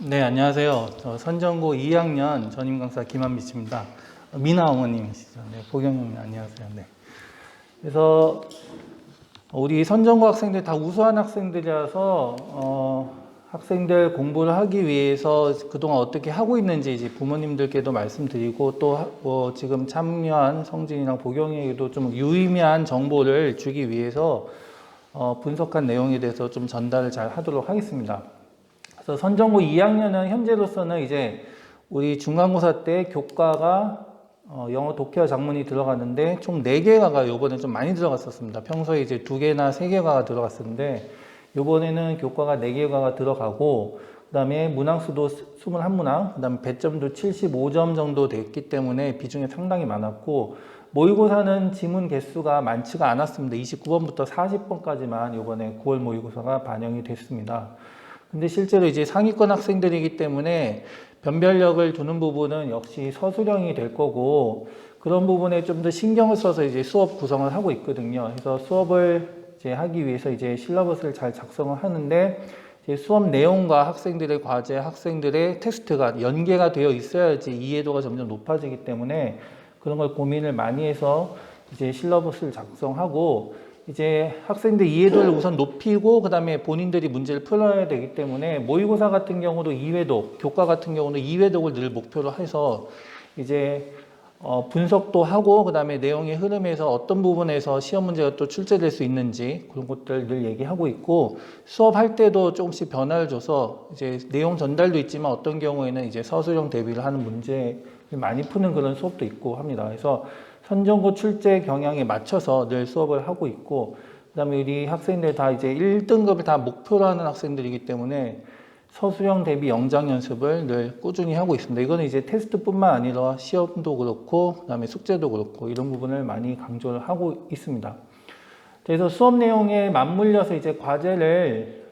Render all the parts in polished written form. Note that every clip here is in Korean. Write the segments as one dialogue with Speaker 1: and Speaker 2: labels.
Speaker 1: 네, 안녕하세요. 저 선전고 2학년 전임 강사 김한미 씨입니다. 미나 어머님이시죠. 네, 보경님 안녕하세요. 네. 그래서 우리 선전고 학생들 다 우수한 학생들이라서 학생들 공부를 하기 위해서 그동안 어떻게 하고 있는지 이제 부모님들께도 말씀드리고 또 지금 참여한 성진이랑 보경이에게도 좀 유의미한 정보를 주기 위해서 분석한 내용에 대해서 좀 전달을 잘 하도록 하겠습니다. 그래서 선전고 2학년은 현재로서는 이제 우리 중간고사 때 교과가 영어 독해와 작문이 들어갔는데 총 4개가가 요번에 좀 많이 들어갔었습니다. 평소에 이제 2개나 3개가가 들어갔었는데 요번에는 교과가 4개가가 들어가고 그 다음에 문항수도 21문항, 그 다음에 배점도 75점 정도 됐기 때문에 비중이 상당히 많았고 모의고사는 지문 개수가 많지가 않았습니다. 29번부터 40번까지만 요번에 9월 모의고사가 반영이 됐습니다. 근데 실제로 이제 상위권 학생들이기 때문에 변별력을 두는 부분은 역시 서술형이 될 거고 그런 부분에 좀 더 신경을 써서 이제 수업 구성을 하고 있거든요. 그래서 수업을 이제 하기 위해서 이제 실러버스를 잘 작성을 하는데 이제 수업 내용과 학생들의 과제, 학생들의 테스트가 연계가 되어 있어야지 이해도가 점점 높아지기 때문에 그런 걸 고민을 많이 해서 이제 실러버스를 작성하고 이제 학생들 이해도를 우선 높이고 그 다음에 본인들이 문제를 풀어야 되기 때문에 모의고사 같은 경우도 이해도, 교과 같은 경우는 이해도를 늘 목표로 해서 이제 분석도 하고 그 다음에 내용의 흐름에서 어떤 부분에서 시험 문제가 또 출제될 수 있는지 그런 것들 늘 얘기하고 있고 수업할 때도 조금씩 변화를 줘서 이제 내용 전달도 있지만 어떤 경우에는 이제 서술형 대비를 하는 문제를 많이 푸는 그런 수업도 있고 합니다. 그래서 선전고 출제 경향에 맞춰서 늘 수업을 하고 있고 그 다음에 우리 학생들 다 이제 1등급을 다 목표로 하는 학생들이기 때문에 서술형 대비 영작 연습을 늘 꾸준히 하고 있습니다. 이거는 이제 테스트뿐만 아니라 시험도 그렇고 그 다음에 숙제도 그렇고 이런 부분을 많이 강조를 하고 있습니다. 그래서 수업 내용에 맞물려서 이제 과제를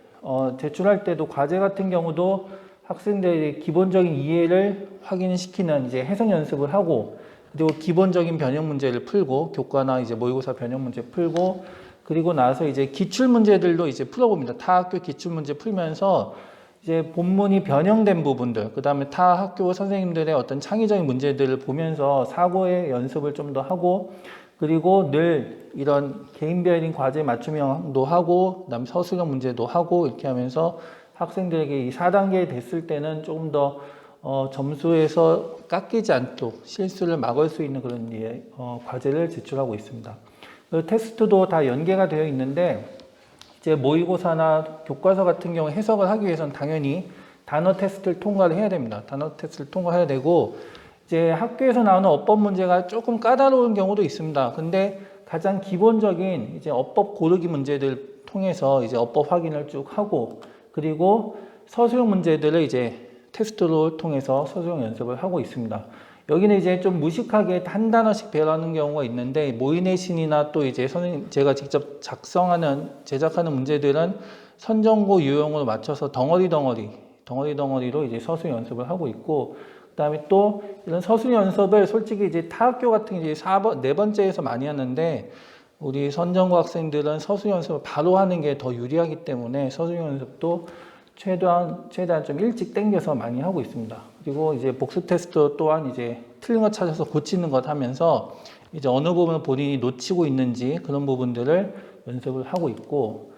Speaker 1: 제출할 때도 과제 같은 경우도 학생들의 기본적인 이해를 확인시키는 이제 해석 연습을 하고 그리고 기본적인 변형 문제를 풀고 교과나 이제 모의고사 변형 문제 풀고 그리고 나서 이제 기출 문제들도 이제 풀어봅니다. 타 학교 기출 문제 풀면서 이제 본문이 변형된 부분들, 그 다음에 타 학교 선생님들의 어떤 창의적인 문제들을 보면서 사고의 연습을 좀 더 하고 그리고 늘 이런 개인별인 과제 맞춤형도 하고 그다음 서술형 문제도 하고 이렇게 하면서 학생들에게 이 4단계 됐을 때는 조금 더 점수에서 깎이지 않도록 실수를 막을 수 있는 그런 과제를 제출하고 있습니다. 테스트도 다 연계가 되어 있는데 이제 모의고사나 교과서 같은 경우 해석을 하기 위해서는 당연히 단어 테스트를 통과를 해야 됩니다. 단어 테스트를 통과해야 되고 이제 학교에서 나오는 어법 문제가 조금 까다로운 경우도 있습니다. 근데 가장 기본적인 이제 어법 고르기 문제들 통해서 이제 어법 확인을 쭉 하고 그리고 서술형 문제들을 이제 테스트를 통해서 서술형 연습을 하고 있습니다. 여기는 이제 좀 무식하게 한 단어씩 배열하는 경우가 있는데 모의내신이나 또 이제 선생님 제가 직접 제작하는 문제들은 선전고 유형으로 맞춰서 덩어리로 이제 서술 연습을 하고 있고 그다음에 또 이런 서술 연습을 솔직히 이제 타 학교 같은 게 이제 4번째에서 많이 하는데 우리 선전고 학생들은 서술 연습을 바로 하는 게 더 유리하기 때문에 서술 연습도 최대한 좀 일찍 당겨서 많이 하고 있습니다. 그리고 이제 복습 테스트 또한 이제 틀린 것 찾아서 고치는 것 하면서 이제 어느 부분을 본인이 놓치고 있는지 그런 부분들을 연습을 하고 있고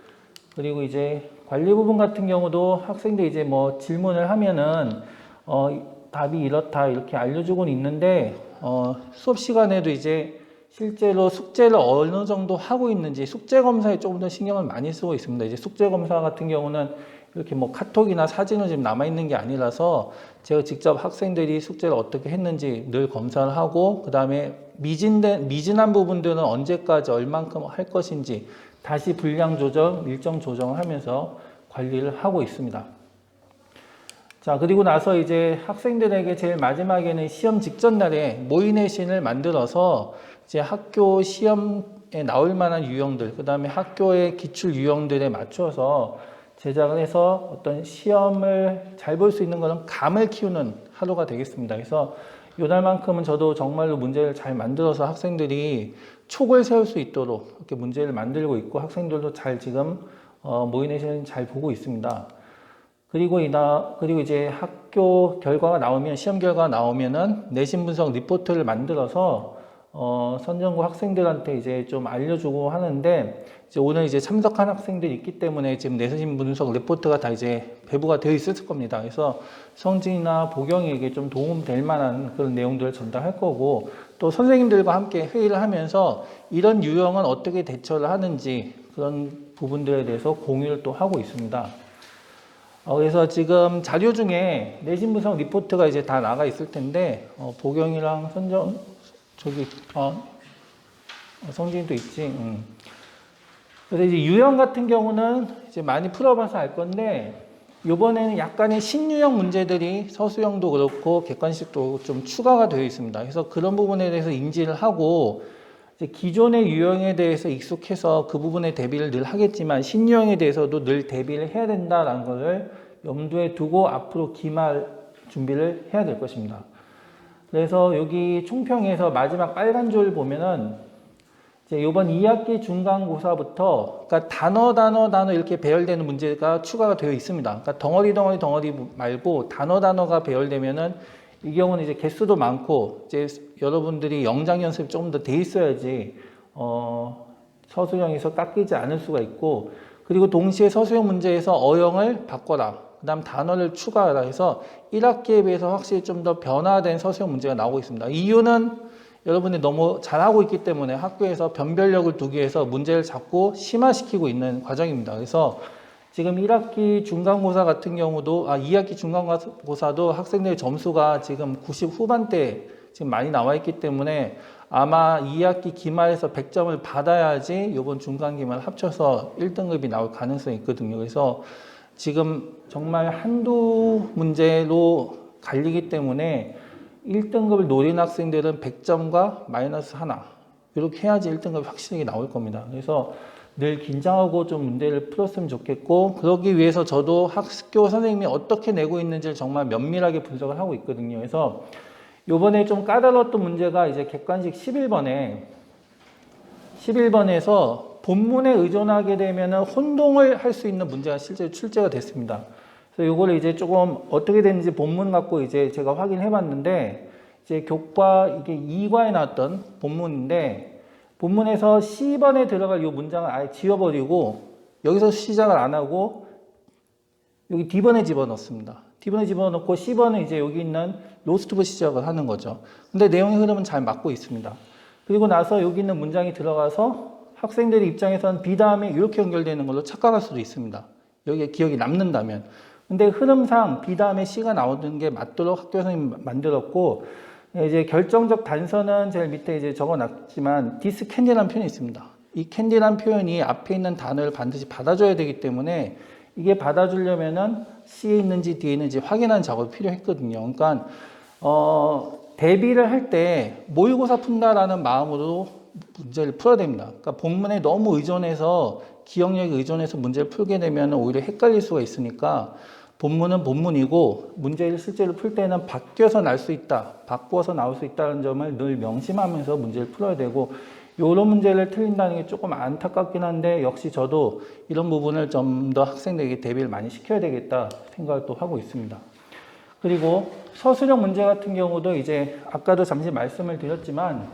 Speaker 1: 그리고 이제 관리 부분 같은 경우도 학생들이 이제 뭐 질문을 하면은 답이 이렇다 이렇게 알려주고는 있는데 수업 시간에도 이제 실제로 숙제를 어느 정도 하고 있는지 숙제 검사에 조금 더 신경을 많이 쓰고 있습니다. 이제 숙제 검사 같은 경우는 이렇게 뭐 카톡이나 사진으로 지금 남아있는 게 아니라서 제가 직접 학생들이 숙제를 어떻게 했는지 늘 검사를 하고 그 다음에 미진한 부분들은 언제까지 얼만큼 할 것인지 다시 분량 조정, 일정 조정을 하면서 관리를 하고 있습니다. 자, 그리고 나서 이제 학생들에게 제일 마지막에는 시험 직전 날에 모의내신을 만들어서 이제 학교 시험에 나올 만한 유형들, 그 다음에 학교의 기출 유형들에 맞춰서 제작을 해서 어떤 시험을 잘 볼 수 있는 것은 감을 키우는 하루가 되겠습니다. 그래서 이날만큼은 저도 정말로 문제를 잘 만들어서 학생들이 촉을 세울 수 있도록 이렇게 문제를 만들고 있고 학생들도 잘 지금 모의내신 잘 보고 있습니다. 그리고 이제 학교 결과가 나오면, 시험 결과가 나오면은 내신 분석 리포트를 만들어서 선전고 학생들한테 이제 좀 알려주고 하는데, 이제 오늘 이제 참석한 학생들이 있기 때문에 지금 내신 분석 리포트가 다 이제 배부가 되어 있을 겁니다. 그래서 성진이나 보경이에게 좀 도움될 만한 그런 내용들을 전달할 거고, 또 선생님들과 함께 회의를 하면서 이런 유형은 어떻게 대처를 하는지 그런 부분들에 대해서 공유를 또 하고 있습니다. 그래서 지금 자료 중에 내신 분석 리포트가 이제 다 나가 있을 텐데, 보경이랑 성진이도 있지. 그래서 이제 유형 같은 경우는 이제 많이 풀어봐서 알 건데, 이번에는 약간의 신유형 문제들이 서술형도 그렇고 객관식도 좀 추가가 되어 있습니다. 그래서 그런 부분에 대해서 인지를 하고, 이제 기존의 유형에 대해서 익숙해서 그 부분에 대비를 늘 하겠지만 신유형에 대해서도 늘 대비를 해야 된다라는 것을 염두에 두고 앞으로 기말 준비를 해야 될 것입니다. 그래서 여기 총평에서 마지막 빨간 줄 보면은 이제 이번 2학기 중간고사부터 그러니까 단어 이렇게 배열되는 문제가 추가가 되어 있습니다. 그러니까 덩어리 말고 단어가 배열되면은 이 경우는 이제 개수도 많고 이제 여러분들이 영장 연습이 조금 더 돼 있어야지 서술형에서 깎이지 않을 수가 있고, 그리고 동시에 서술형 문제에서 어형을 바꿔라, 그 다음 단어를 추가하라 해서 1학기에 비해서 확실히 좀 더 변화된 서술형 문제가 나오고 있습니다. 이유는 여러분이 너무 잘하고 있기 때문에 학교에서 변별력을 두기 위해서 문제를 자꾸 심화시키고 있는 과정입니다. 그래서 지금 1학기 중간고사 같은 경우도 2학기 중간고사도 학생들의 점수가 지금 90 후반대 지금 많이 나와 있기 때문에 아마 2학기 기말에서 100점을 받아야지 이번 중간기말 합쳐서 1등급이 나올 가능성이 있거든요. 그래서 지금 정말 한두 문제로 갈리기 때문에 1등급을 노린 학생들은 100점과 마이너스 하나 이렇게 해야지 1등급이 확실하게 나올 겁니다. 그래서 늘 긴장하고 좀 문제를 풀었으면 좋겠고, 그러기 위해서 저도 학교 선생님이 어떻게 내고 있는지를 정말 면밀하게 분석을 하고 있거든요. 그래서 요번에 좀 까다로웠던 문제가 이제 객관식 11번에서 본문에 의존하게 되면 혼동을 할 수 있는 문제가 실제로 출제가 됐습니다. 그래서 요거를 이제 조금 어떻게 되는지 본문 갖고 이제 제가 확인해 봤는데, 이제 교과 이게 2과에 나왔던 본문인데, 본문에서 C번에 들어갈 이 문장을 아예 지워버리고 여기서 시작을 안 하고 여기 D번에 집어넣습니다. D번에 집어넣고 C번은 이제 여기 있는 로스트부 시작을 하는 거죠. 근데 내용의 흐름은 잘 맞고 있습니다. 그리고 나서 여기 있는 문장이 들어가서 학생들의 입장에서는 B 다음에 이렇게 연결되는 걸로 착각할 수도 있습니다. 여기에 기억이 남는다면. 근데 흐름상 B 다음에 C가 나오는 게 맞도록 학교 선생님이 만들었고, 이제 결정적 단서는 제일 밑에 이제 적어놨지만 디스 캔디라는 표현이 있습니다. 이 캔디라는 표현이 앞에 있는 단어를 반드시 받아줘야 되기 때문에 이게 받아주려면은 C에 있는지 D에 있는지 확인하는 작업이 필요했거든요. 그러니까 대비를 할 때 모의고사 푼다라는 마음으로 문제를 풀어야 됩니다. 그러니까 본문에 너무 의존해서 기억력에 의존해서 문제를 풀게 되면 오히려 헷갈릴 수가 있으니까 본문은 본문이고 문제를 실제로 풀 때는 바뀌어서 날 수 있다, 바꾸어서 나올 수 있다는 점을 늘 명심하면서 문제를 풀어야 되고, 이런 문제를 틀린다는 게 조금 안타깝긴 한데 역시 저도 이런 부분을 좀 더 학생들에게 대비를 많이 시켜야 되겠다 생각을 또 하고 있습니다. 그리고 서술형 문제 같은 경우도 이제 아까도 잠시 말씀을 드렸지만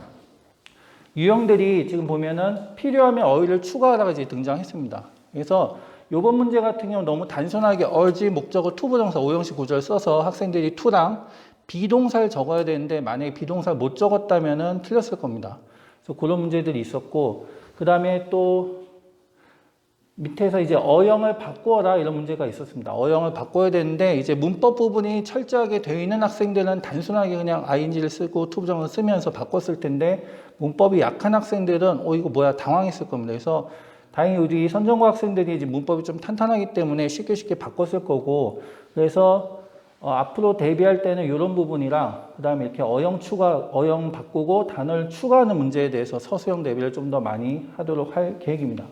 Speaker 1: 유형들이 지금 보면은 필요하면 어휘를 추가하다가 이제 등장했습니다. 그래서 요번 문제 같은 경우 너무 단순하게 얼지, 목적어, 투부정사, 오형식 구조를 써서 학생들이 투랑 비동사를 적어야 되는데 만약에 비동사를 못 적었다면 틀렸을 겁니다. 그래서 그런 문제들이 있었고, 그 다음에 또 밑에서 이제 어형을 바꾸어라 이런 문제가 있었습니다. 어형을 바꿔야 되는데 이제 문법 부분이 철저하게 되어 있는 학생들은 단순하게 그냥 ing를 쓰고 투부정을 쓰면서 바꿨을 텐데, 문법이 약한 학생들은 이거 뭐야 당황했을 겁니다. 그래서 다행히 우리 선전고 학생들이 이제 문법이 좀 탄탄하기 때문에 쉽게 바꿨을 거고, 그래서 앞으로 대비할 때는 이런 부분이랑 그 다음에 이렇게 어형 바꾸고 단어를 추가하는 문제에 대해서 서술형 대비를 좀 더 많이 하도록 할 계획입니다.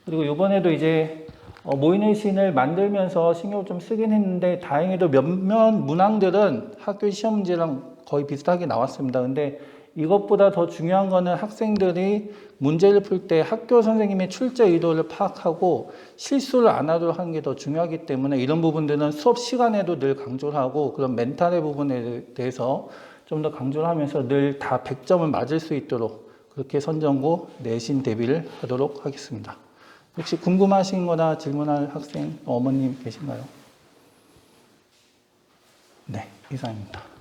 Speaker 1: 그리고 이번에도 이제 모의는 시인을 만들면서 신경을 좀 쓰긴 했는데 다행히도 몇몇 문항들은 학교 시험 문제랑 거의 비슷하게 나왔습니다. 근데 이것보다 더 중요한 거는 학생들이 문제를 풀 때 학교 선생님의 출제 의도를 파악하고 실수를 안 하도록 하는 게 더 중요하기 때문에 이런 부분들은 수업 시간에도 늘 강조를 하고 그런 멘탈의 부분에 대해서 좀 더 강조를 하면서 늘 다 100점을 맞을 수 있도록 그렇게 선전고 내신 대비를 하도록 하겠습니다. 혹시 궁금하신 거나 질문할 학생, 어머님 계신가요? 네, 이상입니다.